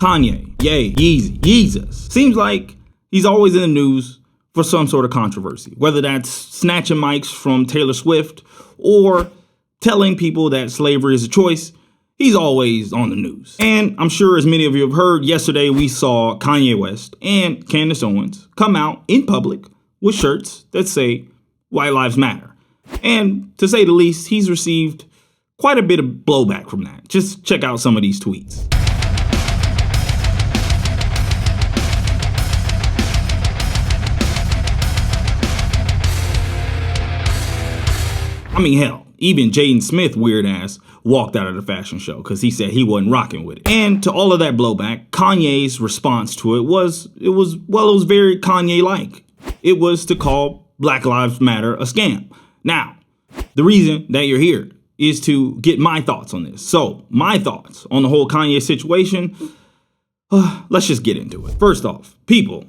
Kanye, yay, Yeezy, Yeezus. Seems like he's always in the news for some sort of controversy, whether that's snatching mics from Taylor Swift or telling people that slavery is a choice. He's always on the news. And I'm sure as many of you have heard, yesterday we saw Kanye West and Candice Owens come out in public with shirts that say White Lives Matter. And to say the least, he's received quite a bit of blowback from that. Just check out some of these tweets. I mean, hell, even Jaden Smith, weird ass, walked out of the fashion show because he said he wasn't rocking with it. And to all of that blowback, Kanye's response to it was very Kanye-like. It was to call Black Lives Matter a scam. Now, the reason that you're here is to get my thoughts on this. So, my thoughts on the whole Kanye situation, let's just get into it. First off, people,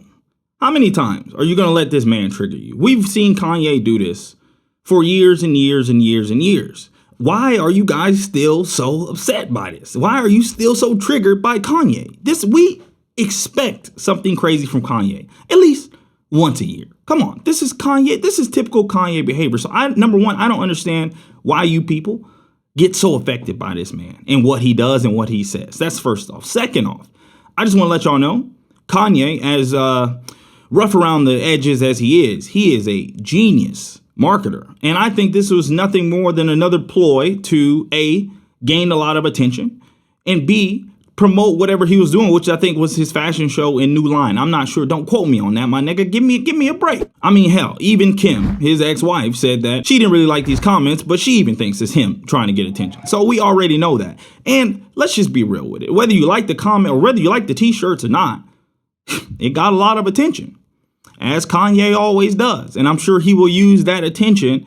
how many times are you going to let this man trigger you? We've seen Kanye do this for years and years and years and years. Why are you guys still so upset by this? Why are you still so triggered by Kanye? We expect something crazy from Kanye, at least once a year. Come on, this is Kanye. This is typical Kanye behavior. So number one, I don't understand why you people get so affected by this man and what he does and what he says. That's first off. Second off, I just want to let y'all know, Kanye, as rough around the edges as he is a genius marketer. And I think this was nothing more than another ploy to A, gain a lot of attention, and B, promote whatever he was doing, which I think was his fashion show in New Line. I'm not sure. Don't quote me on that, my nigga. Give me a break. I mean, hell, even Kim, his ex-wife, said that she didn't really like these comments, but she even thinks it's him trying to get attention. So we already know that. And let's just be real with it. Whether you like the comment or whether you like the t-shirts or not, it got a lot of attention, as Kanye always does. And I'm sure he will use that attention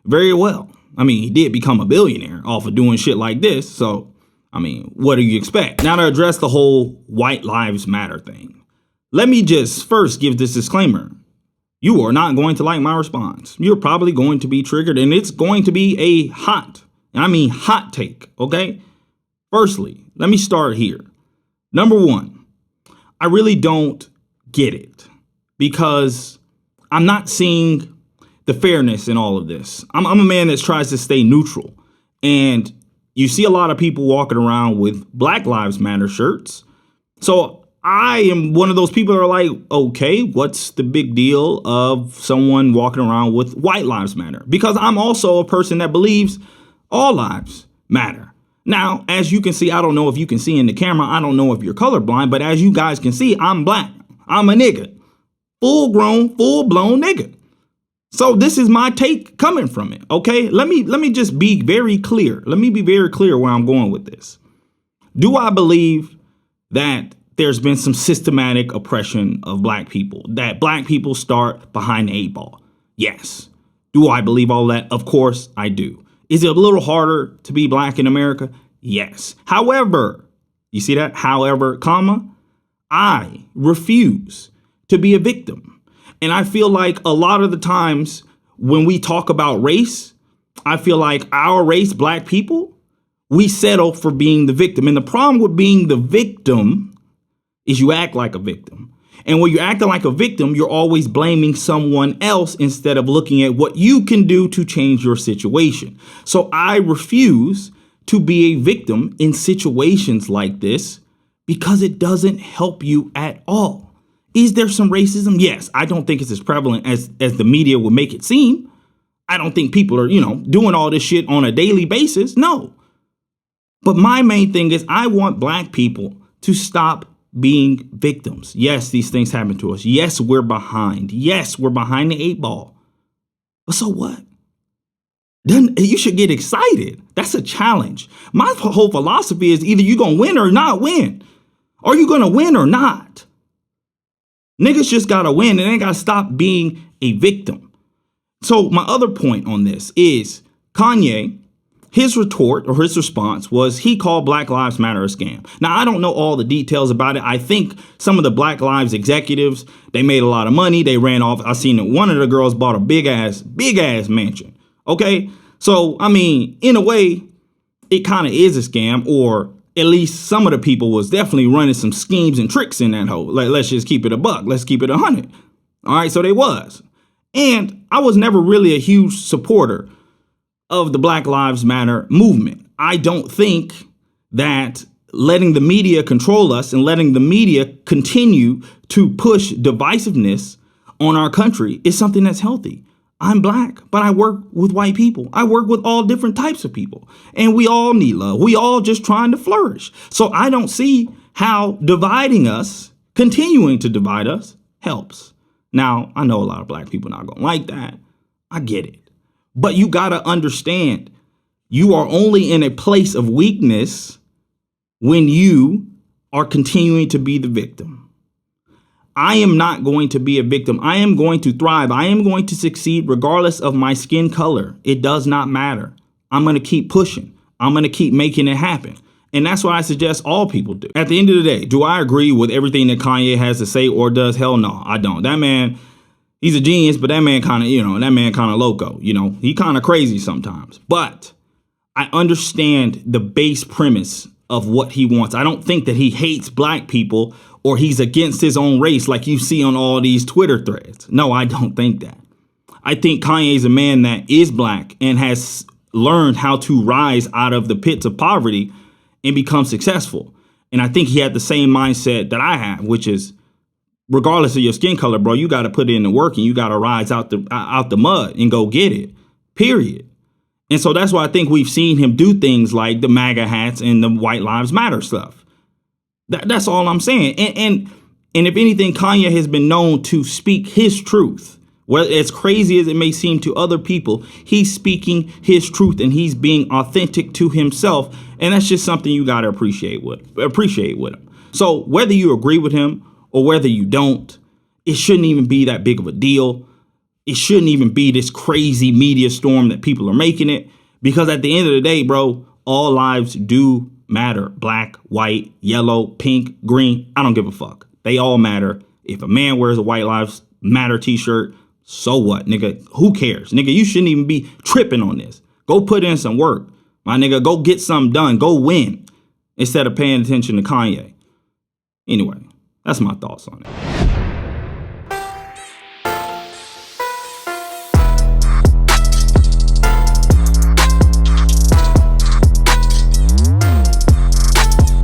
very well. I mean, he did become a billionaire off of doing shit like this. So, I mean, what do you expect? Now, to address the whole White Lives Matter thing, let me just first give this disclaimer. You are not going to like my response. You're probably going to be triggered, and it's going to be a hot take, okay? Firstly, let me start here. Number one, I really don't get it, because I'm not seeing the fairness in all of this. I'm a man that tries to stay neutral. And you see a lot of people walking around with Black Lives Matter shirts. So I am one of those people that are like, okay, what's the big deal of someone walking around with White Lives Matter? Because I'm also a person that believes all lives matter. Now, as you can see, I don't know if you can see in the camera. I don't know if you're colorblind, but as you guys can see, I'm black. I'm a nigga. Full grown, full blown nigga. So this is my take coming from it. OK, let me just be very clear. Let me be very clear where I'm going with this. Do I believe that there's been some systematic oppression of black people, that black people start behind the 8 ball? Yes. Do I believe all that? Of course I do. Is it a little harder to be black in America? Yes. However, you see that? However, comma, I refuse to be a victim. And I feel like a lot of the times when we talk about race, I feel like our race, black people, we settle for being the victim. And the problem with being the victim is you act like a victim. And when you're acting like a victim, you're always blaming someone else instead of looking at what you can do to change your situation. So I refuse to be a victim in situations like this because it doesn't help you at all. Is there some racism? Yes. I don't think it's as prevalent as the media would make it seem. I don't think people are, doing all this shit on a daily basis. No. But my main thing is I want black people to stop being victims. Yes, these things happen to us. Yes, we're behind. Yes, we're behind the 8 ball. But so what? Then you should get excited. That's a challenge. My whole philosophy is either you're going to win or not win. Are you going to win or not? Niggas just got to win and they got to stop being a victim. So my other point on this is Kanye, his retort or his response was he called Black Lives Matter a scam. Now, I don't know all the details about it. I think some of the Black Lives executives, they made a lot of money. They ran off. I seen that one of the girls bought a big ass mansion. OK, so, I mean, in a way, it kind of is a scam, or at least some of the people was definitely running some schemes and tricks in that hole. Like, let's just keep it a buck. Let's keep it 100. All right, so they was. And I was never really a huge supporter of the Black Lives Matter movement. I don't think that letting the media control us and letting the media continue to push divisiveness on our country is something that's healthy. I'm black, but I work with white people. I work with all different types of people, and we all need love. We all just trying to flourish. So I don't see how dividing us, continuing to divide us, helps. Now, I know a lot of black people not gonna like that. I get it. But you gotta understand, you are only in a place of weakness when you are continuing to be the victim. I am not going to be a victim. I am going to thrive. I am going to succeed regardless of my skin color. It does not matter. I'm going to keep pushing. I'm going to keep making it happen. And that's what I suggest all people do. At the end of the day, do I agree with everything that Kanye has to say or does? Hell no, I don't. That man, he's a genius, but that man kind of, loco. He kind of crazy sometimes. But I understand the base premise of what he wants. I don't think that he hates black people or he's against his own race like you see on all these Twitter threads. No, I don't think that. I think Kanye's a man that is black and has learned how to rise out of the pits of poverty and become successful. And I think he had the same mindset that I have, which is regardless of your skin color, bro, you got to put in the work and you got to rise out the mud and go get it, period. And so that's why I think we've seen him do things like the MAGA hats and the White Lives Matter stuff. That's all I'm saying. And if anything, Kanye has been known to speak his truth. Well, as crazy as it may seem to other people, he's speaking his truth and he's being authentic to himself. And that's just something you got to appreciate with him. So whether you agree with him or whether you don't, it shouldn't even be that big of a deal. It shouldn't even be this crazy media storm that people are making it. Because at the end of the day, bro, all lives do matter. Black, white, yellow, pink, green. I don't give a fuck. They all matter. If a man wears a White Lives Matter t-shirt, so what, nigga? Who cares? Nigga, you shouldn't even be tripping on this. Go put in some work. My nigga, go get something done. Go win instead of paying attention to Kanye. Anyway, that's my thoughts on it.